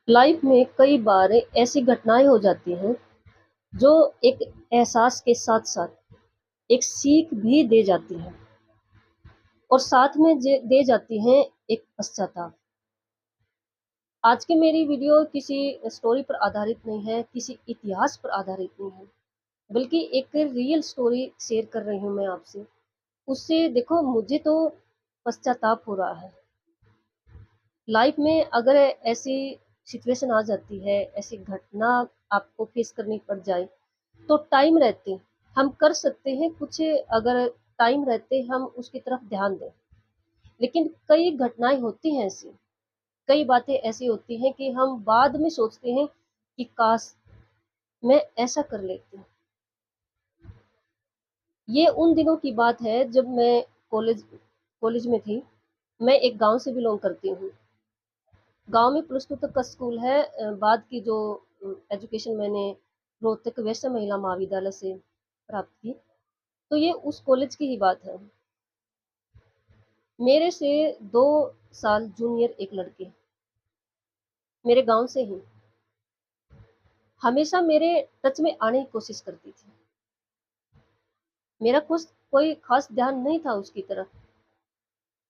Life में कई बार ऐसी घटनाएं हो जाती हैं जो एक एहसास के साथ साथ एक सीख भी दे जाती हैं और साथ में दे जाती हैं एक पश्चाताप। आज की मेरी वीडियो किसी स्टोरी पर आधारित नहीं है, किसी इतिहास पर आधारित नहीं है, बल्कि एक रियल स्टोरी शेयर कर रही हूँ मैं आपसे। उससे देखो, मुझे तो पश्चाताप हो रहा है। लाइफ में अगर ऐसी सिचुएशन आ जाती है, ऐसी घटना आपको फेस करनी पड़ जाए, तो टाइम रहते हम कर सकते हैं कुछ। अगर टाइम रहते हम उसकी तरफ ध्यान दें, लेकिन कई घटनाएं होती हैं ऐसी, कई बातें ऐसी होती हैं कि हम बाद में सोचते हैं कि काश मैं ऐसा कर लेती। ये उन दिनों की बात है जब मैं कॉलेज कॉलेज में थी। मैं एक गांव से बिलोंग करती हूँ। गांव में +2 तक का स्कूल है। बाद की जो एजुकेशन मैंने रोहतक वैश्य महिला महाविद्यालय से प्राप्त की। तो ये उस कॉलेज की ही बात है। मेरे से 2 साल जूनियर एक लड़की, मेरे गांव से ही, हमेशा मेरे टच में आने की कोशिश करती थी। मेरा कुछ कोई खास ध्यान नहीं था उसकी तरफ,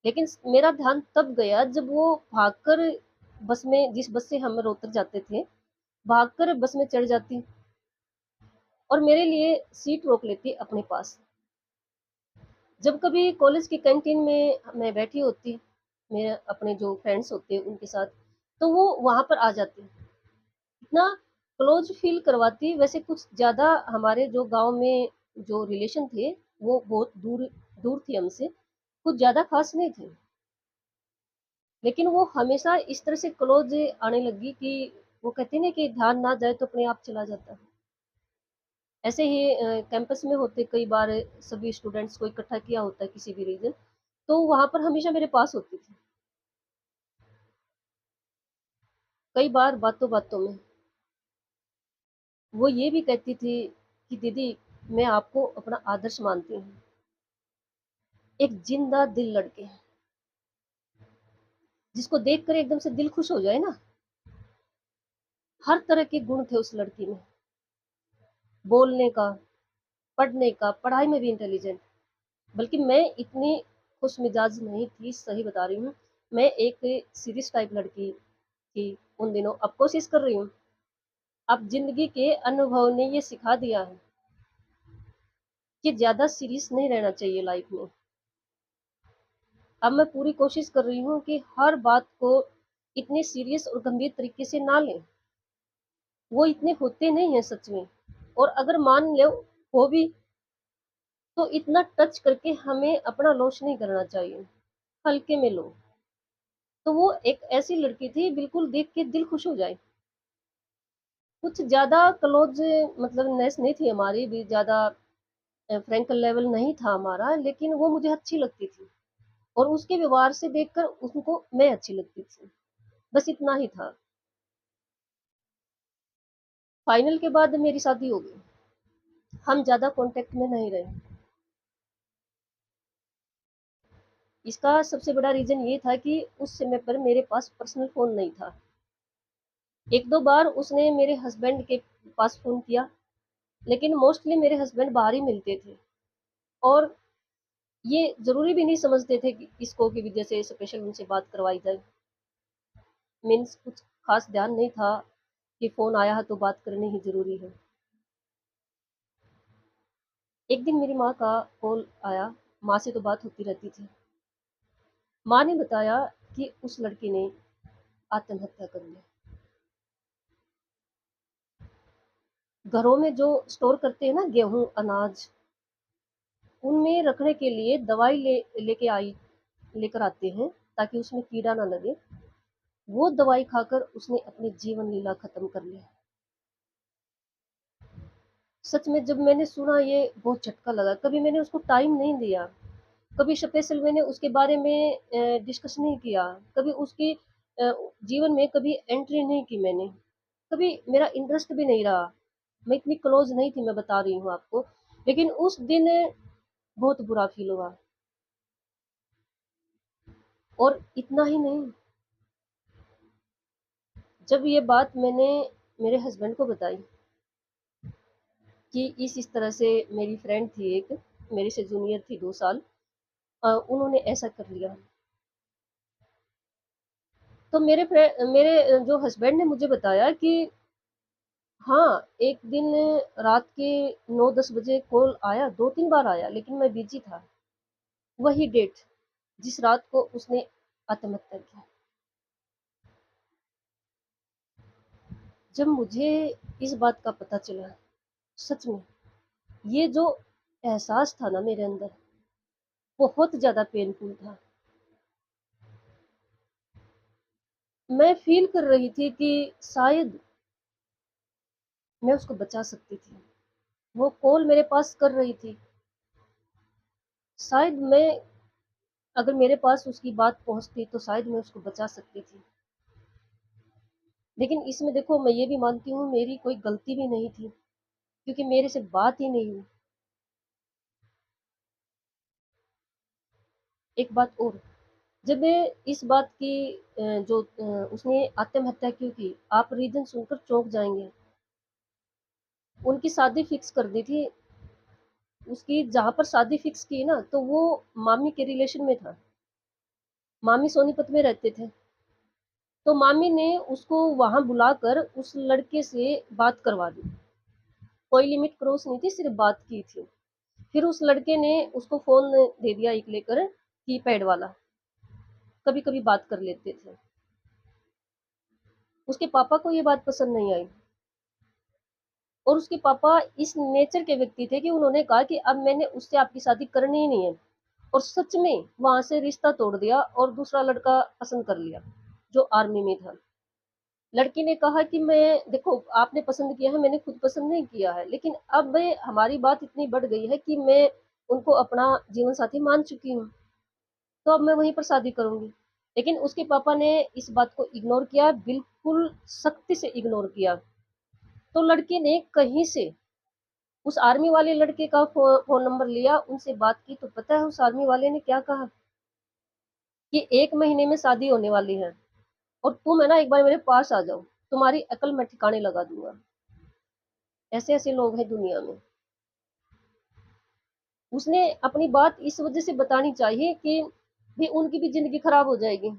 लेकिन मेरा ध्यान तब गया जब वो भागकर बस में, जिस बस से हम रोहतक जाते थे, भागकर बस में चढ़ जाती और मेरे लिए सीट रोक लेती अपने पास। जब कभी कॉलेज की कैंटीन में मैं बैठी होती, मेरे अपने जो फ्रेंड्स होते उनके साथ, तो वो वहां पर आ जाती, इतना क्लोज फील करवाती। वैसे कुछ ज्यादा हमारे जो गांव में जो रिलेशन थे, वो बहुत दूर दूर थी हमसे, कुछ ज्यादा खास नहीं थे, लेकिन वो हमेशा इस तरह से क्लोज आने लगी कि वो कहते ना कि ध्यान ना जाए तो अपने आप चला जाता है। ऐसे ही कैंपस में होते कई बार सभी स्टूडेंट्स को इकट्ठा किया होता है किसी भी रीजन, तो वहां पर हमेशा मेरे पास होती थी। कई बार बातों बातों में वो ये भी कहती थी कि दीदी, मैं आपको अपना आदर्श मानती हूँ, एक जिंदा दिल लड़के, जिसको देखकर एकदम से दिल खुश हो जाए ना। हर तरह के गुण थे उस लड़की में, बोलने का, पढ़ने का, पढ़ाई में भी इंटेलिजेंट। बल्कि मैं इतनी खुश मिजाज नहीं थी, सही बता रही हूँ। मैं एक सीरियस टाइप लड़की थी उन दिनों। अब कोशिश कर रही हूँ, अब जिंदगी के अनुभव ने ये सिखा दिया है कि ज्यादा सीरियस नहीं रहना चाहिए लाइफ में। अब मैं पूरी कोशिश कर रही हूँ कि हर बात को इतने सीरियस और गंभीर तरीके से ना लें। वो इतने होते नहीं हैं सच में, और अगर मान लो हो भी, तो इतना टच करके हमें अपना लॉस नहीं करना चाहिए, हल्के में लो। तो वो एक ऐसी लड़की थी, बिल्कुल देख के दिल खुश हो जाए। कुछ ज्यादा क्लोज मतलब नेस नहीं थी हमारी भी, ज्यादा फ्रैंकल लेवल नहीं था हमारा, लेकिन वो मुझे अच्छी लगती थी और उसके व्यवहार से देखकर उसको मैं अच्छी लगती थी। बस इतना ही था। फाइनल के बाद मेरी शादी हो गई, हम ज्यादा कांटेक्ट में नहीं रहे। इसका सबसे बड़ा रीजन ये था कि उस समय पर मेरे पास पर्सनल फोन नहीं था। एक दो बार उसने मेरे हस्बैंड के पास फोन किया, लेकिन मोस्टली मेरे हस्बैंड बाहर ही मिलते थे, और ये जरूरी भी नहीं समझते थे कि इसको की वजह से स्पेशल उनसे बात करवाई जाए। मीन्स कुछ खास ध्यान नहीं था कि फोन आया है तो बात करनी ही जरूरी है। एक दिन मेरी माँ का कॉल आया। माँ से तो बात होती रहती थी। माँ ने बताया कि उस लड़की ने आत्महत्या कर ली। घरों में जो स्टोर करते हैं ना, गेहूं अनाज, उनमें रखने के लिए दवाई लेके आई लेकर आते हैं ताकि उसमें कीड़ा ना लगे। वो दवाई खाकर उसने अपनी जीवन लीला खत्म कर ली। सच में जब मैंने सुना, ये बहुत झटका लगा। कभी मैंने उसको टाइम नहीं दिया, कभी स्पेशल मैंने उसके बारे में डिस्कस नहीं किया, कभी उसकी जीवन में कभी एंट्री नहीं की मैंने, कभी मेरा इंटरेस्ट भी नहीं रहा। मैं इतनी क्लोज नहीं थी, मैं बता रही हूँ आपको। लेकिन उस दिन बहुत बुरा फील हुआ। और इतना ही नहीं, जब ये बात मैंने मेरे हस्बैंड को बताई कि इस तरह से मेरी फ्रेंड थी एक, मेरे से जूनियर थी 2 साल, उन्होंने ऐसा कर लिया। तो मेरे जो हस्बैंड ने मुझे बताया कि हाँ, एक दिन रात के 9-10 बजे कॉल आया, 2-3 बार आया, लेकिन मैं बिज़ी था। वही डेट जिस रात को उसने आत्महत्या की। जब मुझे इस बात का पता चला, सच में ये जो एहसास था ना मेरे अंदर, बहुत ज़्यादा पेनफुल था। मैं फ़ील कर रही थी कि शायद मैं उसको बचा सकती थी। वो कॉल मेरे पास कर रही थी, शायद मैं अगर मेरे पास उसकी बात पहुँचती तो शायद मैं उसको बचा सकती थी। लेकिन इसमें देखो मैं ये भी मानती हूँ मेरी कोई गलती भी नहीं थी, क्योंकि मेरे से बात ही नहीं हुई। एक बात और, जब इस बात की उसने आत्महत्या क्यों की, आप रीज़न सुनकर चौंक जाएँगे। उनकी शादी फिक्स कर दी थी, उसकी जहाँ पर शादी फिक्स की ना, तो वो मामी के रिलेशन में था। मामी सोनीपत में रहते थे। तो मामी ने उसको वहाँ बुलाकर उस लड़के से बात करवा दी। कोई लिमिट क्रॉस नहीं थी, सिर्फ़ बात की थी। फिर उस लड़के ने उसको फ़ोन दे दिया एक लेकर, कीपैड वाला, कभी-कभी बात कर लेते थे। उसके पापा को ये बात पसंद नहीं आई, और उसके पापा इस नेचर के व्यक्ति थे कि उन्होंने कहा कि अब मैंने उससे आपकी शादी करनी ही नहीं है, और सच में वहाँ से रिश्ता तोड़ दिया और दूसरा लड़का पसंद कर लिया, जो आर्मी में था। लड़की ने कहा कि मैं देखो आपने पसंद किया है, मैंने खुद पसंद नहीं किया है, लेकिन अब हमारी बात इतनी बढ़ गई है कि मैं उनको अपना जीवन साथी मान चुकी हूँ, तो अब मैं वहीं पर शादी करूँगी। लेकिन उसके पापा ने इस बात को इग्नोर किया, बिल्कुल सख्ती से इग्नोर किया। तो लड़के ने कहीं से उस आर्मी वाले लड़के का फ़ोन नंबर लिया, उनसे बात की, तो पता है उस आर्मी वाले ने क्या कहा? कि 1 महीने में शादी होने वाली है, और तुम है ना एक बार मेरे पास आ जाओ, तुम्हारी अकल मैं ठिकाने लगा दूँगा। ऐसे-ऐसे लोग हैं दुनिया में। उसने अपनी बात इस वज़ह से बतानी चाहिए कि भी उनकी भी ज़िंदगी खराब हो जाएगी।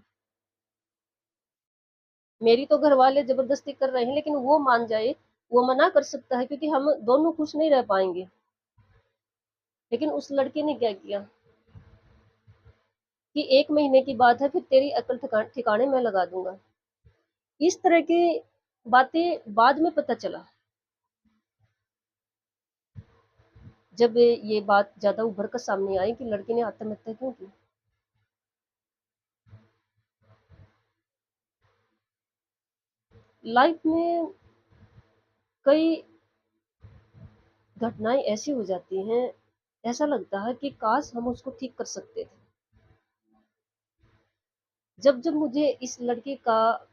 मेरी तो घरवाले ज़बरदस्ती कर रहे हैं, लेकिन वो मान जाए, वो मना कर सकता है, क्योंकि हम दोनों खुश नहीं रह पाएँगे। लेकिन उस लड़के ने क्या किया कि 1 महीने की बात है, फिर तेरी अकल ठिकाने मैं लगा दूँगा। इस तरह की बातें बाद में पता चला, जब ये बात ज़्यादा उभर कर सामने आई कि लड़के ने आत्महत्या क्यों की। लाइफ में कई घटनाएँ ऐसी हो जाती हैं, ऐसा लगता है कि काश हम उसको ठीक कर सकते थे। जब-जब मुझे इस लड़के का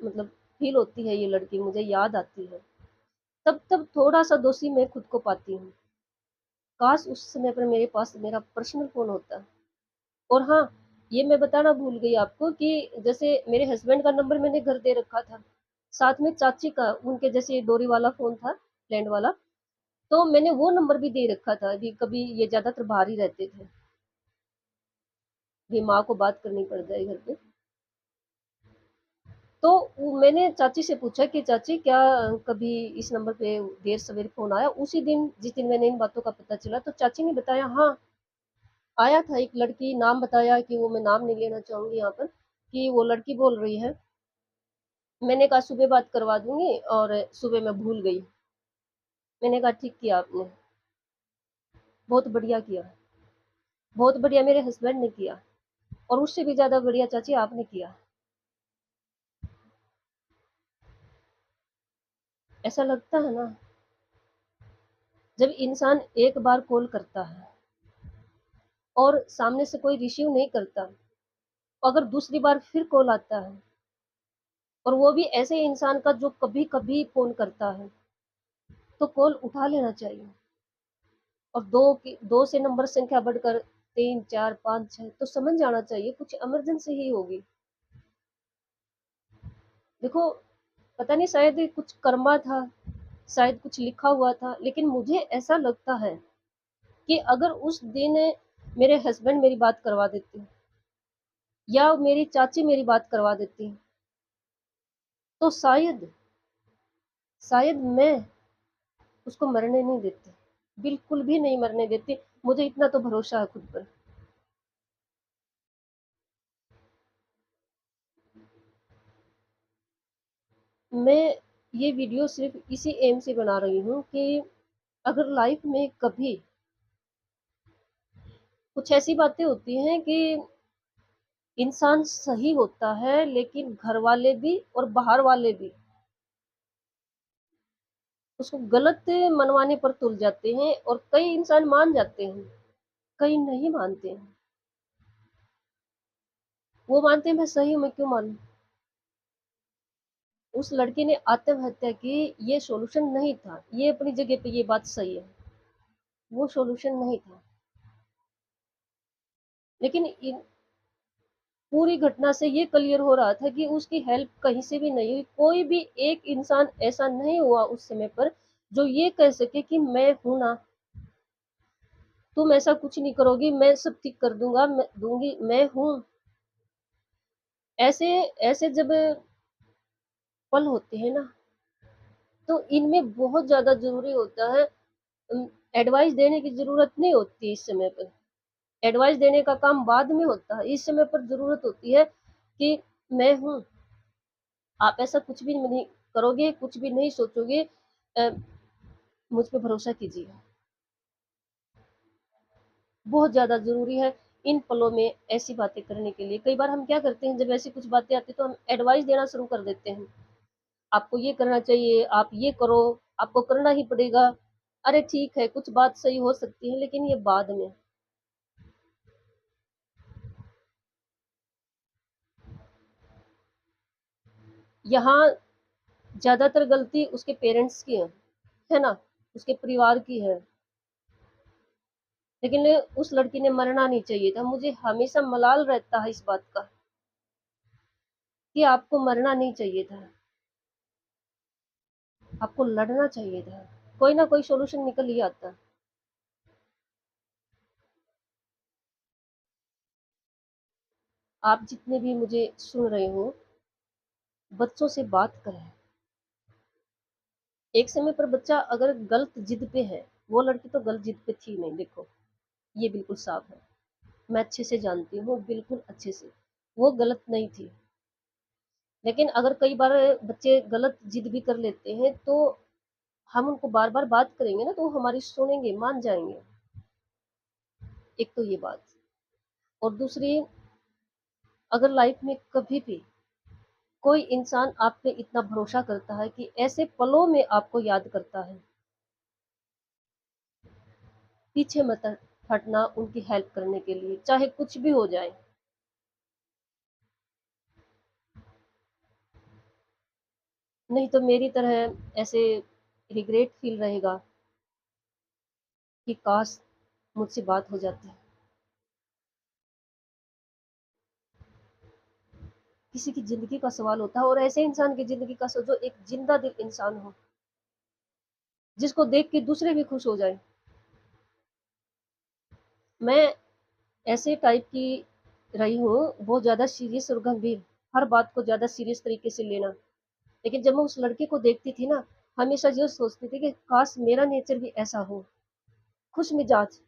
मतलब फ़ील होती है, ये लड़की मुझे याद आती है, तब-तब थोड़ा-सा दोषी मैं खुद को पाती हूँ। काश उस समय पर मेरे पास मेरा पर्सनल फ़ोन होता। और हाँ, ये मैं बताना भूल गई आपको कि जैसे मेरे हस्बैंड का नंबर मैंने घर दे रखा था, साथ में चाची का, उनके जैसे डोरी वाला फ़ोन था, लैंड वाला, तो मैंने वो नंबर भी दे रखा था, अभी कभी ये ज़्यादातर बाहर ही रहते थे, भी माँ को बात करनी पड़ जाए घर पे। तो वो मैंने चाची से पूछा कि चाची क्या कभी इस नंबर पे देर सवेर फ़ोन आया? उसी दिन जिस दिन मैंने इन बातों का पता चला, तो चाची ने बताया हाँ, आया था एक लड़की, नाम बताया कि वो मैं नाम नहीं लेना चाहूँगी यहाँ पर, कि वो लड़की बोल रही है। मैंने कहा सुबह बात करवा दूँगी, और सुबह मैं भूल गई। मैंने कहा ठीक किया आपने, बहुत बढ़िया किया, बहुत बढ़िया मेरे हस्बैंड ने किया, और उससे भी ज़्यादा बढ़िया चाची आपने किया। ऐसा लगता है ना, जब इंसान एक बार कॉल करता है और सामने से कोई रिसीव नहीं करता, अगर दूसरी बार फिर कॉल आता है, और वो भी ऐसे इंसान का जो कभी-कभी फ़ोन करता है, तो कॉल उठा लेना चाहिए। और 2 से नंबर संख्या बढ़कर 3, 4, 5, 6 तो समझ जाना चाहिए कुछ इमरजेंसी ही होगी। देखो, पता नहीं शायद ये कुछ कर्मा था, शायद कुछ लिखा हुआ था, लेकिन मुझे ऐसा लगता है कि अगर उस दिन मेरे हस्बैंड मेरी बात करवा देते या मेरी चाची मेरी बात करवा देती, तो शायद मैं उसको मरने नहीं देती, बिल्कुल भी नहीं मरने देती। मुझे इतना तो भरोसा है खुद पर। मैं ये वीडियो सिर्फ इसी एम से बना रही हूँ कि अगर लाइफ में कभी कुछ ऐसी बातें होती हैं कि इंसान सही होता है, लेकिन घर वाले भी और बाहर वाले भी उसको गलत मनवाने पर तुल जाते हैं, और कई इंसान मान जाते हैं, कई नहीं मानते हैं। वो मानते हैं मैं सही हूँ, मैं क्यों मानूं। उस लड़की ने आत्महत्या की, ये सॉल्यूशन नहीं था, ये अपनी जगह पे ये बात सही है, वो सॉल्यूशन नहीं था। लेकिन पूरी घटना से ये क्लियर हो रहा था कि उसकी हेल्प कहीं से भी नहीं हुई। कोई भी एक इंसान ऐसा नहीं हुआ उस समय पर जो ये कह सके कि मैं हूं ना, तुम ऐसा कुछ नहीं करोगी, मैं सब ठीक कर दूंगा, मैं दूंगी, मैं हूं। ऐसे ऐसे जब पल होते हैं ना, तो इनमें बहुत ज्यादा जरूरी होता है। एडवाइस देने की जरूरत नहीं होती इस समय पर, एडवाइस देने का काम बाद में होता है। इस समय पर जरूरत होती है कि मैं हूं, आप ऐसा कुछ भी नहीं करोगे, कुछ भी नहीं सोचोगे, अ, मुझ पे भरोसा कीजिए। बहुत ज़्यादा ज़रूरी है इन पलों में ऐसी बातें करने के लिए। कई बार हम क्या करते हैं, जब ऐसी कुछ बातें आती हैं तो हम एडवाइस देना शुरू कर देते हैं। आपको ये करना चाहिए, आप ये करो, आपको करना ही पड़ेगा। अरे ठीक है, कुछ बात सही हो सकती है, लेकिन ये बाद में। यहाँ ज़्यादातर गलती उसके पेरेंट्स की है ना? उसके परिवार की है। लेकिन उस लड़की ने मरना नहीं चाहिए था। मुझे हमेशा मलाल रहता है इस बात का कि आपको मरना नहीं चाहिए था, आपको लड़ना चाहिए था। कोई ना कोई सॉल्यूशन निकल ही आता। आप जितने भी मुझे सुन रहे हो, बच्चों से बात करें। एक समय पर बच्चा अगर गलत जिद पे है, वो लड़की तो गलत जिद पे थी नहीं, देखो ये बिल्कुल साफ है, मैं अच्छे से जानती हूँ, बिल्कुल अच्छे से वो गलत नहीं थी। लेकिन अगर कई बार बच्चे गलत जिद भी कर लेते हैं, तो हम उनको बार बार बात करेंगे ना, तो वो हमारी सुनेंगे, मान जाएंगे। एक तो ये बात। और दूसरी, अगर लाइफ में कभी भी कोई इंसान आप पे इतना भरोसा करता है कि ऐसे पलों में आपको याद करता है, पीछे मत हटना उनकी हेल्प करने के लिए, चाहे कुछ भी हो जाए। नहीं तो मेरी तरह ऐसे रिग्रेट फील रहेगा कि काश मुझसे बात हो जाती। किसी की जिंदगी का सवाल होता है, और ऐसे इंसान की जिंदगी का जो एक जिंदा दिल इंसान हो, जिसको देख के दूसरे भी खुश हो जाए। मैं ऐसे टाइप की रही हूँ, बहुत ज्यादा सीरियस और गंभीर, हर बात को ज्यादा सीरियस तरीके से लेना। लेकिन जब मैं उस लड़के को देखती थी ना, हमेशा जो सोचती थी कि काश मेरा नेचर भी ऐसा हो, खुश मिजाज,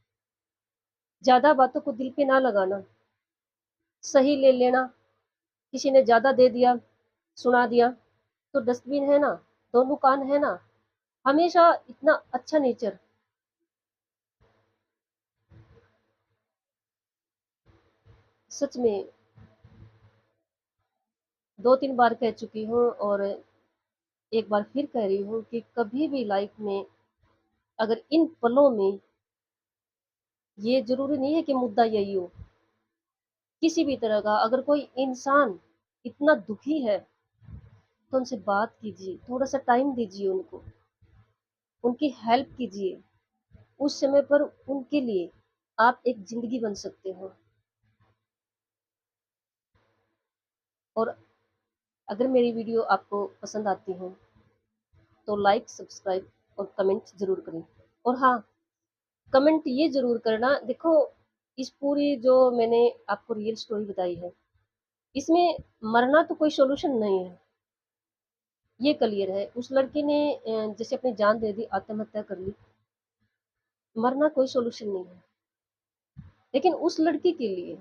ज्यादा बातों को दिल पे ना लगाना, सही ले लेना। किसी ने ज्यादा दे दिया, सुना दिया, तो डस्टबिन है ना, दोनों कान है ना। हमेशा इतना अच्छा नेचर। सच में 2-3 बार कह चुकी हूँ, और एक बार फिर कह रही हूँ कि कभी भी लाइफ में अगर इन पलों में, ये जरूरी नहीं है कि मुद्दा यही हो, किसी भी तरह का अगर कोई इंसान इतना दुखी है, तो उनसे बात कीजिए, थोड़ा सा टाइम दीजिए उनको, उनकी हेल्प कीजिए। उस समय पर उनके लिए आप एक जिंदगी बन सकते हो। और अगर मेरी वीडियो आपको पसंद आती हो तो लाइक, सब्सक्राइब और कमेंट ज़रूर करें। और हाँ, कमेंट ये ज़रूर करना, देखो इस पूरी जो मैंने आपको रियल स्टोरी बताई है, इसमें मरना तो कोई सॉल्यूशन नहीं है, ये क्लियर है। उस लड़की ने जैसे अपनी जान दे दी, आत्महत्या कर ली, मरना कोई सॉल्यूशन नहीं है। लेकिन उस लड़की के लिए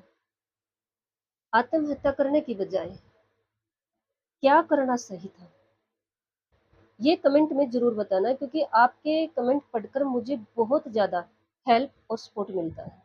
आत्महत्या करने की बजाय क्या करना सही था, ये कमेंट में ज़रूर बताना, क्योंकि आपके कमेंट पढ़कर मुझे बहुत ज़्यादा हेल्प और सपोर्ट मिलता है।